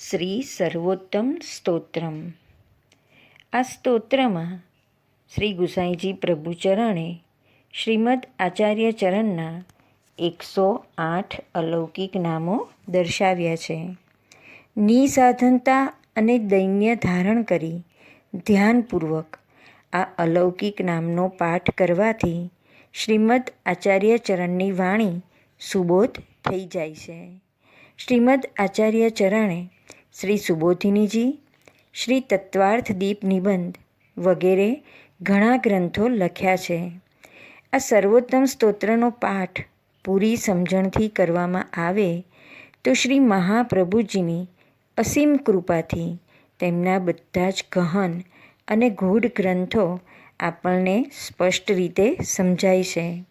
શ્રી સર્વોત્તમ સ્તોત્રમ. આ સ્તોત્રમાં શ્રી ગુસાઈજી પ્રભુચરણે શ્રીમદ આચાર્ય ચરણના 108 અલૌકિક નામો દર્શાવ્યા છે. નિસાધનતા અને દૈન્ય ધારણ કરી ધ્યાનપૂર્વક આ અલૌકિક નામનો પાઠ કરવાથી શ્રીમદ આચાર્ય ચરણની વાણી સુબોધ થઈ જાય છે. શ્રીમદ આચાર્ય ચરણે શ્રી સુબોધિનીજી, શ્રી તત્વાર્થ દીપ નિબંધ વગેરે ઘણા ગ્રંથો લખ્યા છે. આ સર્વોત્તમ સ્તોત્રનો પાઠ પૂરી સમજણથી કરવામાં આવે તો શ્રી મહાપ્રભુજીની અસીમ કૃપાથી તેમના બધા જ ગહન અને ગૂઢ ગ્રંથો આપણને સ્પષ્ટ રીતે સમજાય છે.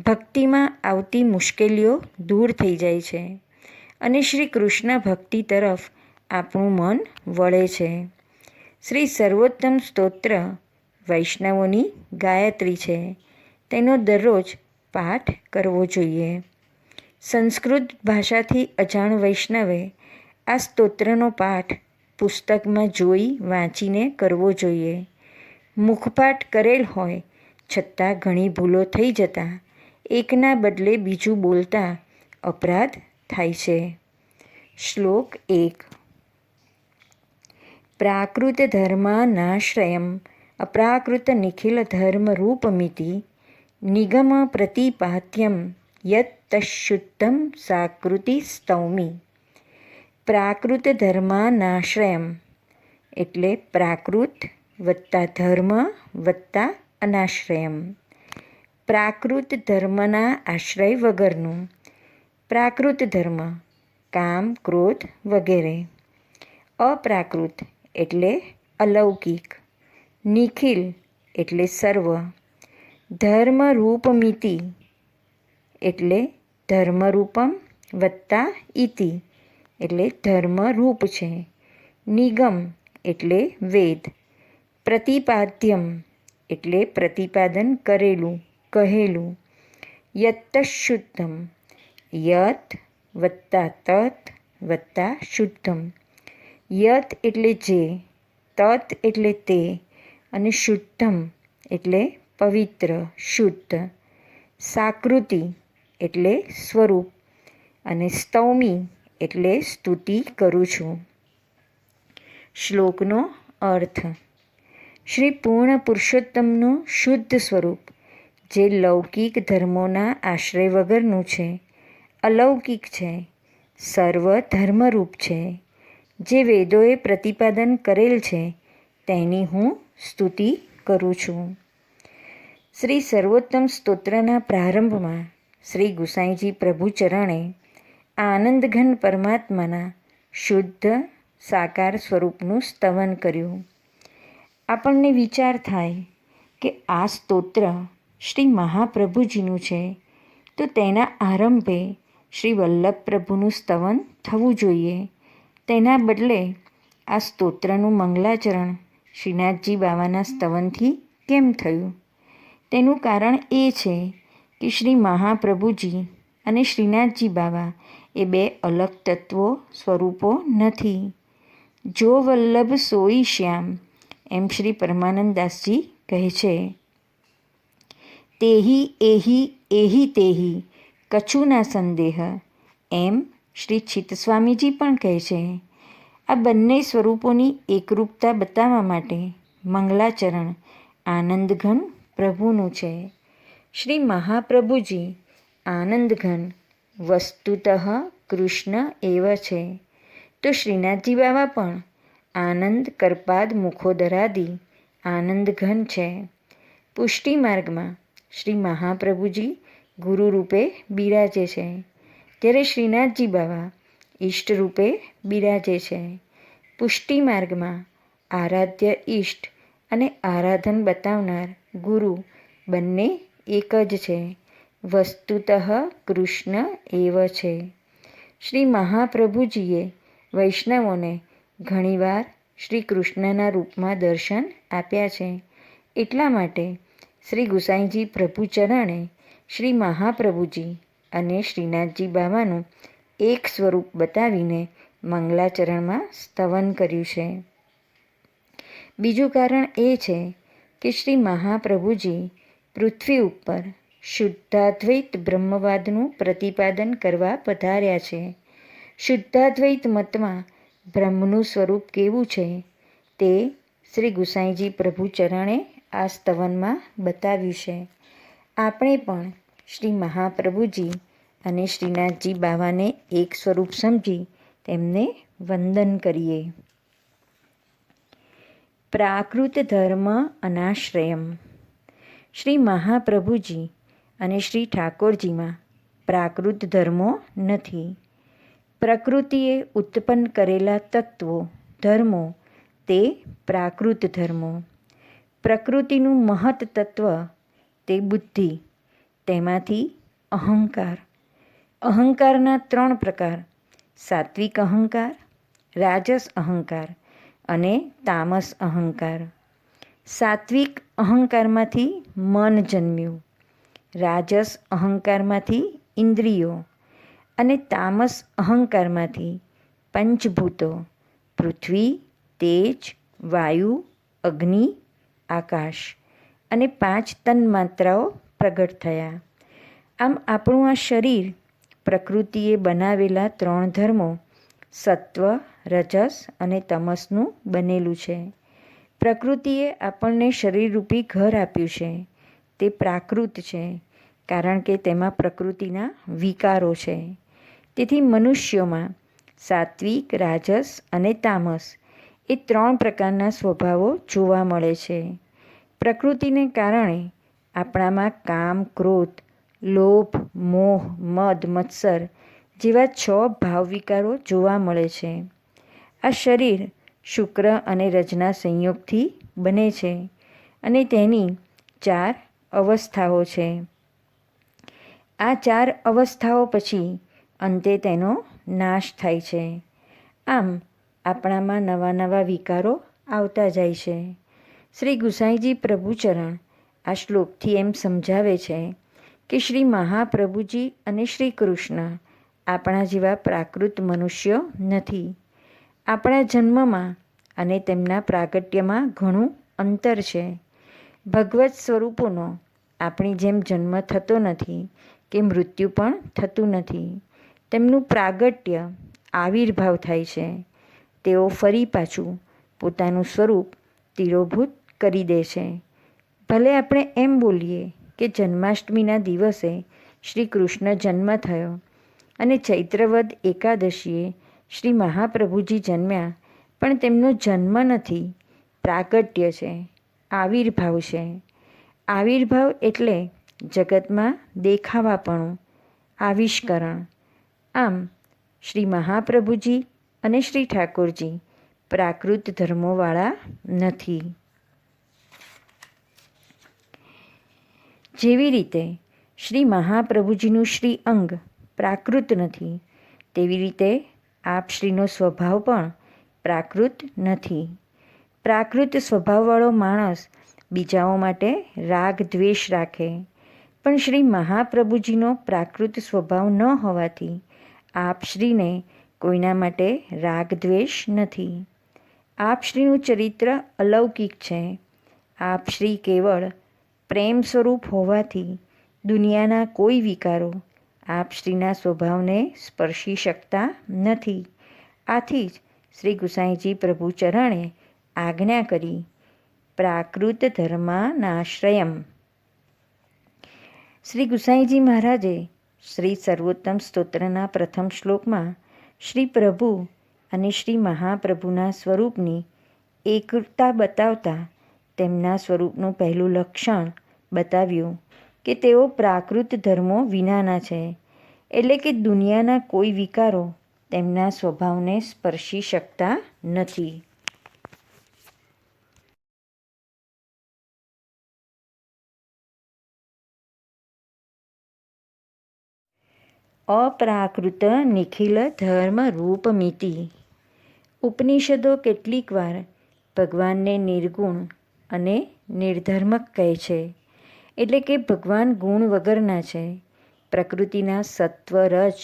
ભક્તિમાં આવતી મુશ્કેલીઓ દૂર થઈ જાય છે અને શ્રી કૃષ્ણ ભક્તિ તરફ આપણું મન વળે છે. શ્રી સર્વોત્તમ સ્તોત્ર વૈષ્ણવોની ગાયત્રી છે. તેનો દરરોજ પાઠ કરવો જોઈએ. સંસ્કૃત ભાષાથી અજાણ વૈષ્ણવે આ સ્તોત્રનો પાઠ પુસ્તકમાં જોઈ વાંચીને કરવો જોઈએ. મુખપાઠ કરેલ હોય છતાં ઘણી ભૂલો થઈ જતાં એકના બદલે બીજું બોલતા અપરાધ થાય છે. શ્લોક 1. પ્રાકૃત ધર્માનાશ્રયમ અપ્રાકૃત નિખિલ ધર્મરૂપમિતિ નિગમ પ્રતિપાદ્યમ યત તશુદ્ધમ સાકૃતિ સ્તૌમિ. પ્રાકૃત ધર્માનાશ્રયમ એટલે પ્રાકૃત વત્તા ધર્મ વત્તા અનાશ્રયમ. પ્રાકૃત ધર્મના આશ્રય વગરનું. પ્રાકૃત ધર્મ કામ, ક્રોધ વગેરે. અપ્રાકૃત એટલે અલૌકિક. નિખિલ એટલે સર્વ. ધર્મરૂપમિતિ એટલે ધર્મરૂપમ વત્તા ઇતિ એટલે ધર્મરૂપ છે. નિગમ એટલે વેદ. પ્રતિપાદ્યમ એટલે પ્રતિપાદન કરેલું, કહેલું. યત શુદ્ધમ યત વત્તા તત વત્તા શુદ્ધમ. યત એટલે જે, તત એટલે તે અને શુદ્ધમ એટલે પવિત્ર, શુદ્ધ. સાકૃતિ એટલે સ્વરૂપ અને સ્તૌમી એટલે સ્તુતિ કરું છું. શ્લોકનો અર્થ. શ્રી પૂર્ણ પુરુષોત્તમનું શુદ્ધ સ્વરૂપ જે લૌકિક ધર્મોના આશ્રય વગરનું છે, અલૌકિક છે, સર્વ ધર્મરૂપ છે, જે વેદોએ પ્રતિપાદન કરેલ છે તેની હું સ્તુતિ કરું છું. શ્રી સર્વોત્તમ સ્તોત્રના પ્રારંભમાં શ્રી ગુસાઈજી પ્રભુચરણે આનંદઘન પરમાત્માના શુદ્ધ સાકાર સ્વરૂપનું સ્તવન કર્યું. આપણને વિચાર થાય કે આ સ્તોત્ર શ્રી મહાપ્રભુજીનું છે તો તેના આરંભે શ્રી વલ્લભ પ્રભુનું સ્તવન થવું જોઈએ. તેના બદલે આ સ્તોત્રનું મંગલાચરણ શ્રીનાથજી બાવાના સ્તવનથી કેમ થયું? તેનું કારણ એ છે કે શ્રી મહાપ્રભુજી અને શ્રીનાથજી બાવા એ બે અલગ તત્વો સ્વરૂપો નથી. જો વલ્લભ સોઈ શ્યામ એમ શ્રી પરમાનંદદાસજી કહે છે. તેહી એહી એહી તેહી કછું ના સંદેહ એમ શ્રી ચિત્તસ્વામીજી પણ કહે છે. આ બંને સ્વરૂપોની એકરૂપતા બતાવવા માટે મંગલાચરણ આનંદઘન પ્રભુનું છે. શ્રી મહાપ્રભુજી આનંદઘન વસ્તુતઃ કૃષ્ણ એવ છે તો શ્રીનાથજી બાવા પણ આનંદ કરપાદ મુખોદરાદિ આનંદઘન છે. પુષ્ટિ માર્ગમાં શ્રી મહાપ્રભુજી ગુરુ રૂપે બિરાજે છે, જ્યારે શ્રીનાથજી બાવા ઈષ્ટ રૂપે બિરાજે છે. પુષ્ટિ માર્ગમાં આરાધ્ય ઈષ્ટ અને આરાધન બતાવનાર ગુરુ બંને એક જ છે. વસ્તુતઃ કૃષ્ણ એવ છે. શ્રી મહાપ્રભુજીએ વૈષ્ણવોને ઘણીવાર શ્રી કૃષ્ણના રૂપમાં દર્શન આપ્યા છે. એટલા માટે શ્રી ગુસાઈજી પ્રભુચરણે શ્રી મહાપ્રભુજી અને શ્રીનાથજી બાવાનું એક સ્વરૂપ બતાવીને મંગલાચરણમાં સ્તવન કર્યું છે. બીજું કારણ એ છે કે શ્રી મહાપ્રભુજી પૃથ્વી ઉપર શુદ્ધાદ્વૈત બ્રહ્મવાદનું પ્રતિપાદન કરવા પધાર્યા છે. શુદ્ધાદ્વૈત મતમાં બ્રહ્મનું સ્વરૂપ કેવું છે તે શ્રી ગુસાઈજી પ્રભુચરણે આ સ્તવનમાં બતાવ્યું છે. આપણે પણ શ્રી મહાપ્રભુજી અને શ્રીનાથજી બાવાને એક સ્વરૂપ સમજી તેમને વંદન કરીએ. પ્રાકૃત ધર્મ અનાશ્રયમ. શ્રી મહાપ્રભુજી અને શ્રી ઠાકોરજીમાં પ્રાકૃત ધર્મો નથી. પ્રકૃતિએ ઉત્પન્ન કરેલા તત્વો ધર્મો તે પ્રાકૃત ધર્મો. પ્રકૃતિનું મહત તત્વ તે બુદ્ધિ, તેમાંથી અહંકાર. અહંકારના 3 પ્રકાર: સાત્વિક અહંકાર, રાજસ અહંકાર અને તામસ અહંકાર. સાત્વિક અહંકારમાંથી મન જન્મ્યું, રાજસ અહંકારમાંથી ઇન્દ્રિયો અને તામસ અહંકારમાંથી પંચભૂતો પૃથ્વી, તેજ, વાયુ, અગ્નિ, આકાશ અને 5 તન્માત્રાઓ પ્રગટ થયા. આમ આપણું આ શરીર પ્રકૃતિએ બનાવેલા 3 ધર્મો સત્વ, રજસ અને તમસનું બનેલું છે. પ્રકૃતિએ આપણને શરીરરૂપી ઘર આપ્યું છે. તે પ્રાકૃત છે, કારણ કે તેમાં પ્રકૃતિના વિકારો છે. તેથી મનુષ્યોમાં સાત્વિક, રાજસ અને તામસ એ 3 પ્રકારના સ્વભાવો જોવા મળે છે. પ્રકૃતિને કારણે આપણામાં કામ, ક્રોધ, લોભ, મોહ, મદ, મત્સર જેવા 6 ભાવ વિકારો જોવા મળે છે. આ શરીર શુક્ર અને રજના સંયોગથી બને છે અને તેની 4 અવસ્થાઓ છે. આ 4 અવસ્થાઓ પછી અંતે તેનો નાશ થાય છે. આમ આપણામાં નવા નવા વિકારો આવતા જાય છે. શ્રી ગુસાઈજી પ્રભુચરણ આ શ્લોકથી એમ સમજાવે છે કે શ્રી મહાપ્રભુજી અને શ્રી કૃષ્ણ આપણા જેવા પ્રાકૃત મનુષ્યો નથી. આપણા જન્મમાં અને તેમના પ્રાગટ્યમાં ઘણું અંતર છે. ભગવત સ્વરૂપોનો આપણી જેમ જન્મ થતો નથી કે મૃત્યુ પણ થતું નથી. તેમનું પ્રાગટ્ય આવિર્ભાવ થાય છે. તેઓ ફરી પાછું પોતાનું સ્વરૂપ તિરોભૂત કરી દે છે. ભલે આપણે એમ બોલીએ કે જન્માષ્ટમીના દિવસે શ્રી કૃષ્ણ જન્મ થયો અને ચૈત્રવદ એકાદશીએ શ્રી મહાપ્રભુજી જન્મ્યા, પણ તેમનો જન્મ નથી, પ્રાગટ્ય છે, આવિર્ભાવ છે. આવિર્ભાવ એટલે જગતમાં દેખાવાપણું, આવિષ્કરણ. આમ શ્રી મહાપ્રભુજી અને શ્રી ઠાકોરજી પ્રાકૃત ધર્મોવાળા નથી. જેવી રીતે શ્રી મહાપ્રભુજીનું શ્રી અંગ પ્રાકૃત નથી, તેવી રીતે આપશ્રીનો સ્વભાવ પણ પ્રાકૃત નથી. પ્રાકૃત સ્વભાવવાળો માણસ બીજાઓ માટે રાગ દ્વેષ રાખે, પણ શ્રી મહાપ્રભુજીનો પ્રાકૃત સ્વભાવ ન હોવાથી આપશ્રીને કોઈના માટે રાગ દ્વેષ નથી. આપશ્રીનું ચરિત્ર અલૌકિક છે. આપશ્રી કેવળ પ્રેમ સ્વરૂપ હોવાથી દુનિયાના કોઈ વિકારો આપશ્રીના સ્વભાવને સ્પર્શી શકતા નથી. આથી જ શ્રી ગુસાઈજી પ્રભુચરણે આજ્ઞા કરી, પ્રાકૃત ધર્માનાશ્રયમ. શ્રી ગુસાઈજી મહારાજે શ્રી સર્વોત્તમ સ્તોત્રના પ્રથમ શ્લોકમાં શ્રી પ્રભુ અને શ્રી મહાપ્રભુના સ્વરૂપની એકરૂપતા બતાવતા તેમના સ્વરૂપનું પહેલું લક્ષણ બતાવ્યું કે તેઓ પ્રાકૃત ધર્મો વિનાના છે, એટલે કે દુનિયાના કોઈ વિકારો તેમના સ્વભાવને સ્પર્શી શકતા નથી. અપ્રાકૃત નિખિલ ધર્મ રૂપમિતિ. ઉપનિષદો કેટલીક વાર ભગવાનને નિર્ગુણ અને નિર્ધર્મક કહે છે, એટલે કે ભગવાન ગુણ વગરના છે. પ્રકૃતિના સત્વ, રજ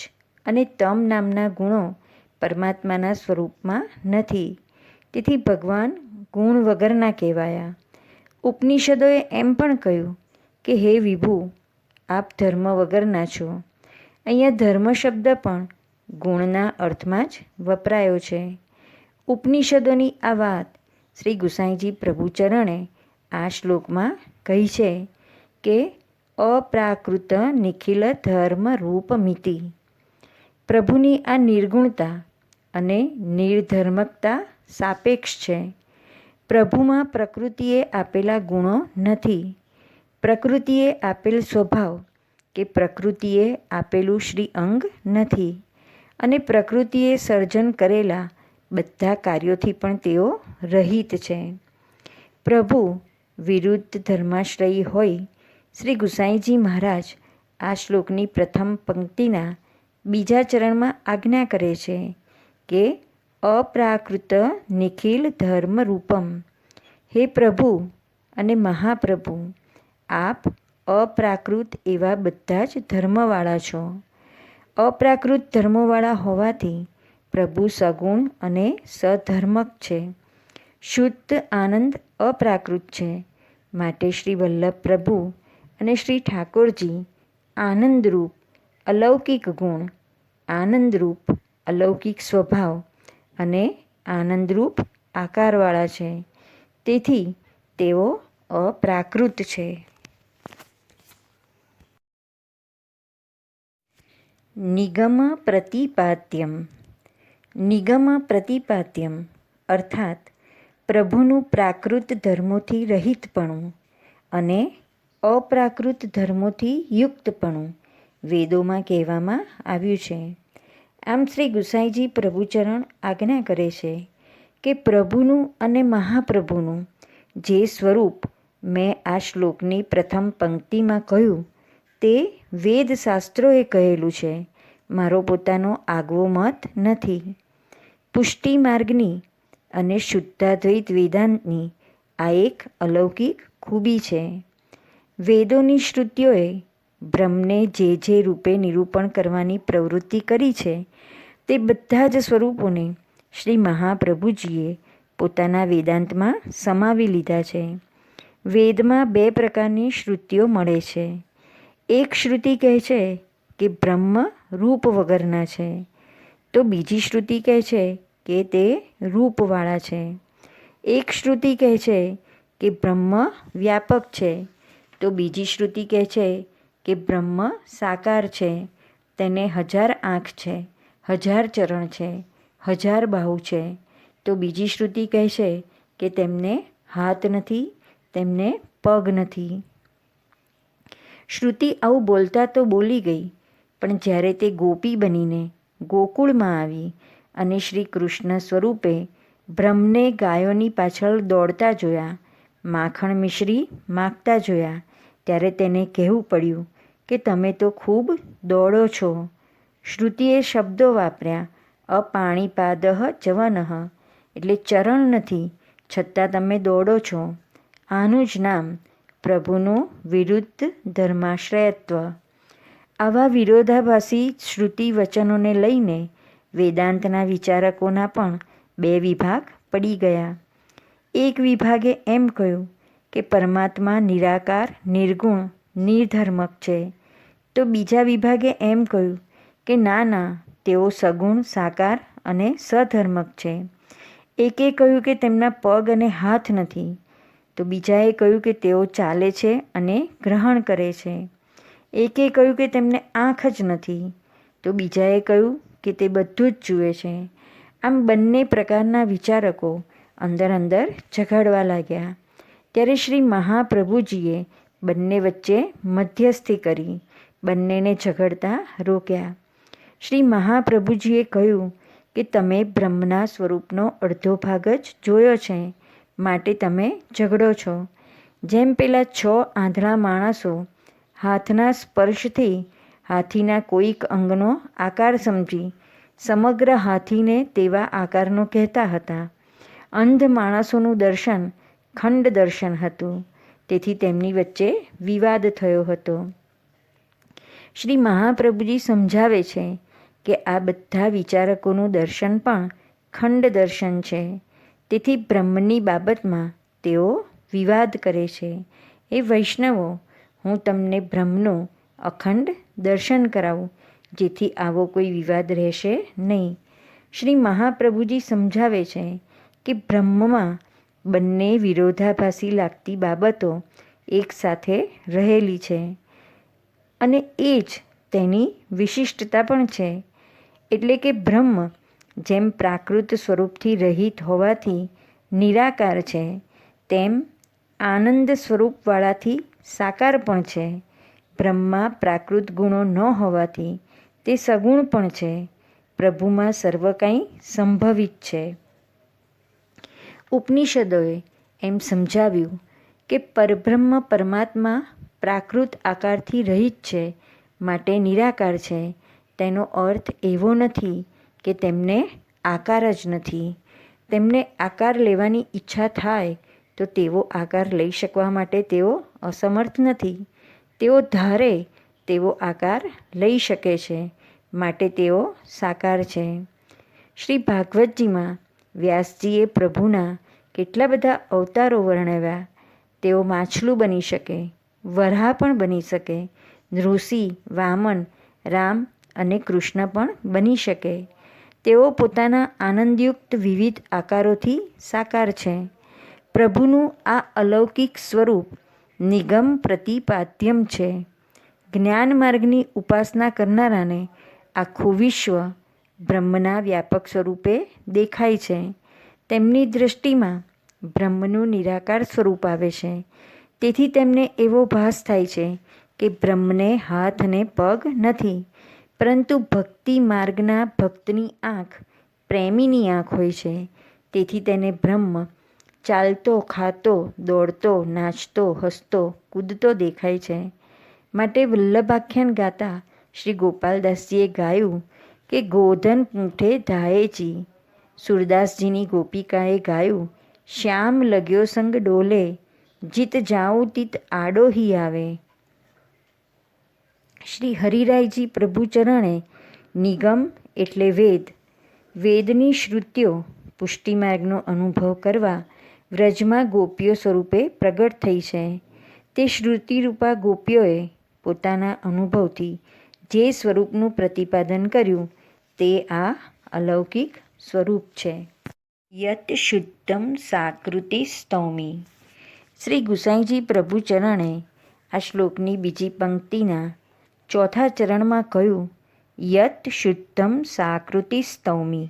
અને તમ નામના ગુણો પરમાત્માના સ્વરૂપમાં નથી. તેથી ભગવાન ગુણ વગરના કહેવાયા. ઉપનિષદોએ એમ પણ કહ્યું કે હે વિભુ, આપ ધર્મ વગરના છો. અહીંયા ધર્મ શબ્દ પણ ગુણના અર્થમાં જ વપરાયો છે. ઉપનિષદોની આ વાત શ્રી ગુસાઈજી પ્રભુચરણે આ શ્લોકમાં કહી છે કે અપ્રાકૃત નિખિલ ધર્મ રૂપમિતિ. પ્રભુની આ નિર્ગુણતા અને નિર્ધર્મકતા સાપેક્ષ છે. પ્રભુમાં પ્રકૃતિએ આપેલા ગુણો નથી. પ્રકૃતિએ આપેલ સ્વભાવ કે પ્રકૃતિએ આપેલું શ્રી અંગ નથી. અને પ્રકૃતિએ સર્જન કરેલા બધા કાર્યોથી પણ તેઓ રહિત છે. પ્રભુ વિરુદ્ધ ધર્માશ્રયી હોય શ્રી ગુસાઈજી મહારાજ આ શ્લોકની પ્રથમ પંક્તિના બીજા ચરણમાં આજ્ઞા કરે છે કે અપ્રાકૃત નિખિલ ધર્મ રૂપમ. હે પ્રભુ અને મહાપ્રભુ, આપ અપ્રાકૃત એવા બધા જ ધર્મવાળા છો. અપ્રાકૃત ધર્મોવાળા હોવાથી પ્રભુ સગુણ અને સધર્મક છે. શુદ્ધ આનંદ અપ્રાકૃત છે. માટે શ્રી વલ્લભ પ્રભુ અને શ્રી ઠાકોરજી આનંદરૂપ અલૌકિક ગુણ, આનંદરૂપ અલૌકિક સ્વભાવ અને આનંદરૂપ આકારવાળા છે. તેથી તેઓ અપ્રાકૃત છે. નિગમ પ્રતિપાદ્યમ. નિગમ પ્રતિપાદ્યમ અર્થાત પ્રભુનું પ્રાકૃત ધર્મોથી રહિતપણું અને અપ્રાકૃત ધર્મોથી યુક્તપણું વેદોમાં કહેવામાં આવ્યું છે. આમ શ્રી ગુસાઈજી પ્રભુચરણ આજ્ઞા કરે છે કે પ્રભુનું અને મહાપ્રભુનું જે સ્વરૂપ મેં આ શ્લોકની પ્રથમ પંક્તિમાં કહ્યું તે વેદશાસ્ત્રોએ કહેલું છે. મારો પોતાનો આગવો મત નથી. પુષ્ટિ માર્ગની અને શુદ્ધાદ્વૈત વેદાંતની આ એક અલૌકિક ખૂબી છે. વેદોની શ્રુતિઓએ બ્રહ્મને જે રૂપે નિરૂપણ કરવાની પ્રવૃત્તિ કરી છે તે બધા જ સ્વરૂપોને શ્રી મહાપ્રભુજીએ પોતાના વેદાંતમાં સમાવી લીધા છે. વેદમાં બે પ્રકારની શ્રુતિઓ મળે છે. એક શ્રુતિ કહે છે કે બ્રહ્મ રૂપ વગરના છે, તો બીજી શ્રુતિ કહે છે કે તે રૂપવાળા છે. એક શ્રુતિ કહે છે કે બ્રહ્મ વ્યાપક છે, તો બીજી શ્રુતિ કહે છે કે બ્રહ્મ સાકાર છે, તેને 1000 આંખ છે, 1000 ચરણ છે, 1000 બાહુ છે, તો બીજી શ્રુતિ કહે છે કે તેમને હાથ નથી, તેમને પગ નથી. શ્રુતિ આવું બોલતા તો બોલી ગઈ, પણ જ્યારે તે ગોપી બનીને ગોકુળમાં આવી અને શ્રી કૃષ્ણ સ્વરૂપે બ્રહ્મને ગાયોની પાછળ દોડતા જોયા, માખણ મિશ્રી માગતા જોયા, ત્યારે તેને કહેવું પડ્યું કે તમે તો ખૂબ દોડો છો. શ્રુતિએ શબ્દો વાપર્યા અપાણીપાદઃ ચવનઃ, એટલે ચરણ નથી છતાં તમે દોડો છો. આનું જ નામ પ્રભુનું વિરુદ્ધ ધર્માશ્રયત્વ. આવા વિરોધાભાસી શ્રુતિ વચનોને લઈને વેદાંતના વિચારકોના પણ 2 વિભાગ પડી ગયા. એક વિભાગે એમ કહ્યું કે પરમાત્મા નિરાકાર, નિર્ગુણ, નિર્ધર્મક છે, તો બીજા વિભાગે એમ કહ્યું કે ના, તેઓ સગુણ, સાકાર અને સધર્મક છે. એકે કહ્યું કે તેમના પગ અને હાથ નથી, તો બીજાએ કહ્યું કે તેઓ ચાલે છે અને ગ્રહણ કરે છે. એકે કહ્યું કે તેમને આંખ જ નથી, તો બીજાએ કહ્યું કે તે બધું જ જુએ છે. આમ બંને પ્રકારના વિચારકો અંદર ઝઘડવા લાગ્યા. ત્યારે શ્રી મહાપ્રભુજીએ બંને વચ્ચે મધ્યસ્થી કરી બંનેને ઝઘડતા રોક્યા. શ્રી મહાપ્રભુજીએ કહ્યું કે તમે બ્રહ્મના સ્વરૂપનો અડધો ભાગ જ જોયો છે, માટે તમે ઝઘડો છો. જેમ પેલા 6 આંધળા માણસો હાથના સ્પર્શથી હાથીના કોઈક અંગનો આકાર સમજી સમગ્ર હાથીને તેવા આકારનો કહેતા હતા. અંધ માણસોનું દર્શન ખંડ દર્શન હતું, તેથી તેમની વચ્ચે વિવાદ થયો હતો. શ્રી મહાપ્રભુજી સમજાવે છે કે આ બધા વિચારકોનું દર્શન પણ ખંડ દર્શન છે. તેથી બ્રહ્મની બાબતમાં તેઓ વિવાદ કરે છે. એ વૈષ્ણવો, હું તમને બ્રહ્મનું અખંડ દર્શન કરાવું, જેથી આવો કોઈ વિવાદ રહેશે નહીં. શ્રી મહાપ્રભુજી સમજાવે છે કે બ્રહ્મમાં બંને વિરોધાભાસી લાગતી બાબતો એકસાથે રહેલી છે અને એ જ તેની વિશિષ્ટતા પણ છે. એટલે કે બ્રહ્મ જેમ પ્રાકૃત સ્વરૂપથી રહિત હોવાથી નિરાકાર છે, તેમ આનંદ સ્વરૂપવાળાથી સાકાર પણ છે. બ્રહ્મમાં પ્રાકૃત ગુણો ન હોવાથી તે સગુણ પણ છે. પ્રભુમાં સર્વ કંઈ સંભવિત છે. ઉપનિષદોએ એમ સમજાવ્યું કે પરબ્રહ્મ પરમાત્મા પ્રાકૃત આકારથી રહિત છે, માટે નિરાકાર છે. તેનો અર્થ એવો નથી કે તેમને આકાર જ નથી. તેમને આકાર લેવાની ઈચ્છા થાય તો તેવો આકાર લઈ શકવા માટે તેઓ અસમર્થ નથી. તેઓ ધારે તેવો આકાર લઈ શકે છે, માટે તેઓ સાકાર છે. શ્રી ભાગવતજીમાં વ્યાસજીએ પ્રભુના કેટલા બધા અવતારો વર્ણવ્યા. તેઓ માછલું બની શકે, વરાહ પણ બની શકે, ઋષિ, વામન, રામ અને કૃષ્ણ પણ બની શકે. તેઓ પોતાના આનંદયુક્ત વિવિધ આકારોથી સાકાર છે. પ્રભુનું આ અલૌકિક સ્વરૂપ નિગમ પ્રતિપાદ્યમ છે. જ્ઞાન માર્ગની ઉપાસના કરનારાને આખું વિશ્વ બ્રહ્મના વ્યાપક સ્વરૂપે દેખાય છે. તેમની દૃષ્ટિમાં બ્રહ્મનું નિરાકાર સ્વરૂપ આવે છે. તેથી તેમને એવો ભાસ થાય છે કે બ્રહ્મને હાથ અને પગ નથી, પરંતુ ભક્તિ માર્ગના ભક્તની આંખ પ્રેમીની આંખ હોય છે. તેથી તેને બ્રહ્મ ચાલતો, ખાતો, દોડતો, નાચતો, હસતો, કૂદતો દેખાય છે. માટે વલ્લભાખ્યાન ગાતા શ્રી ગોપાલદાસજીએ ગાયું કે ગોધન પૂંઠે ધાયેચી. સુરદાસજીની ગોપિકાએ ગાયું શ્યામ લગ્યો સંગ ડોલે, જીત જાઉં તીત આડો હી આવે. શ્રી હરિરાયજી પ્રભુચરણે નિગમ એટલે વેદ, વેદની શ્રુતિઓ પુષ્ટિમાર્ગનો અનુભવ કરવા વ્રજમાં ગોપીઓ સ્વરૂપે પ્રગટ થઈ છે. તે શ્રુતિરૂપા ગોપીઓએ પોતાના અનુભવથી જે સ્વરૂપનું પ્રતિપાદન કર્યું તે આ અલૌકિક સ્વરૂપ છે. યત શુદ્ધમ સાકૃતિ સ્તૌમી. શ્રી ગુસાઈજી પ્રભુચરણે આ શ્લોકની બીજી પંક્તિના ચોથા ચરણમાં કહ્યું યત શુદ્ધમ સાકૃતિ સ્તૌમી.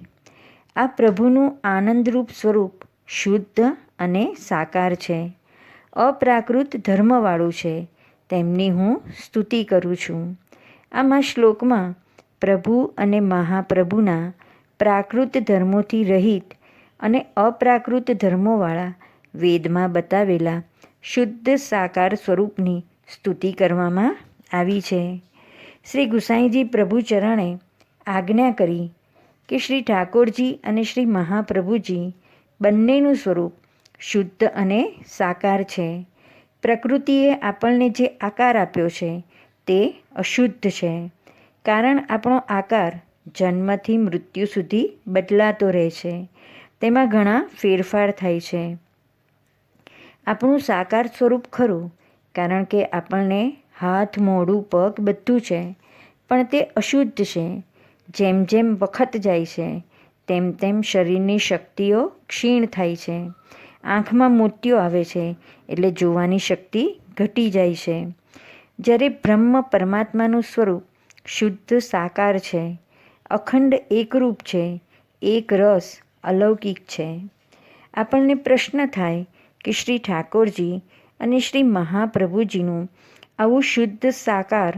આ પ્રભુનું આનંદરૂપ સ્વરૂપ શુદ્ધ અને સાકાર છે, અપ્રાકૃત ધર્મવાળું છે. તેમની હું સ્તુતિ કરું છું. આમાં શ્લોકમાં પ્રભુ અને મહાપ્રભુના પ્રાકૃત ધર્મોથી રહિત અને અપ્રાકૃત ધર્મોવાળા વેદમાં બતાવેલા શુદ્ધ સાકાર સ્વરૂપની સ્તુતિ કરવામાં આવી છે. શ્રી ગુસાઈજી પ્રભુચરણે આજ્ઞા કરી કે શ્રી ઠાકોરજી અને શ્રી મહાપ્રભુજી બંનેનું સ્વરૂપ શુદ્ધ અને સાકાર છે. પ્રકૃતિએ આપણને જે આકાર આપ્યો છે તે અશુદ્ધ છે. કારણ આપણો આકાર જન્મથી મૃત્યુ સુધી બદલાતો રહે છે. તેમાં ઘણા ફેરફાર થાય છે. આપણું સાકાર સ્વરૂપ ખરું, કારણ કે આપણને હાથ, મોઢું, પગ બધું છે, પણ તે અશુદ્ધ છે. જેમ જેમ વખત જાય છે તેમ તેમ શરીરની શક્તિઓ ક્ષીણ થાય છે. આંખમાં મોતિયો આવે છે એટલે જોવાની શક્તિ ઘટી જાય છે. જ્યારે બ્રહ્મ પરમાત્માનું સ્વરૂપ શુદ્ધ સાકાર છે, અખંડ એકરૂપ છે, એક રસ, અલૌકિક છે. આપણને પ્રશ્ન થાય કે શ્રી ઠાકોરજી અને શ્રી મહાપ્રભુજીનું આવું શુદ્ધ સાકાર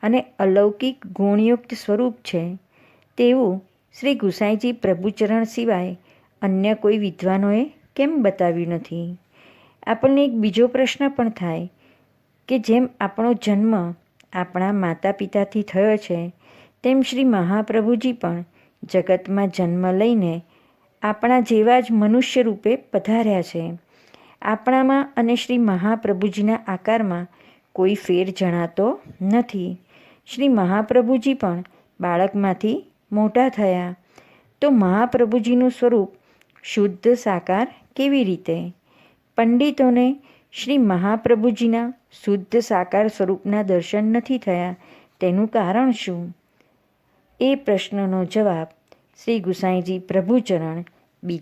અને અલૌકિક ગુણયુક્ત સ્વરૂપ છે, તેવું શ્રી ગુસાઈજી પ્રભુચરણ સિવાય અન્ય કોઈ વિદ્વાનોએ કેમ બતાવ્યું નથી? આપણને એક બીજો પ્રશ્ન પણ થાય કે જેમ આપણો જન્મ આપણા માતા પિતાથી થયો છે, તેમ શ્રી મહાપ્રભુજી પણ જગતમાં જન્મ લઈને આપણા જેવા જ મનુષ્ય રૂપે પધાર્યા છે. આપણામાં અને શ્રી મહાપ્રભુજીના આકારમાં કોઈ ફેર જણાતો નથી. શ્રી મહાપ્રભુજી પણ બાળકમાંથી મોટા થયા તો મહાપ્રભુજીનું સ્વરૂપ શુદ્ધ સાકાર કેવી રીતે? પંડિતોને શ્રી મહાપ્રભુજીના શુદ્ધ સાકાર સ્વરૂપના દર્શન નથી થયા, તેનું કારણ શું? એ પ્રશ્નનો જવાબ શ્રી ગુસાઈજી પ્રભુચરણ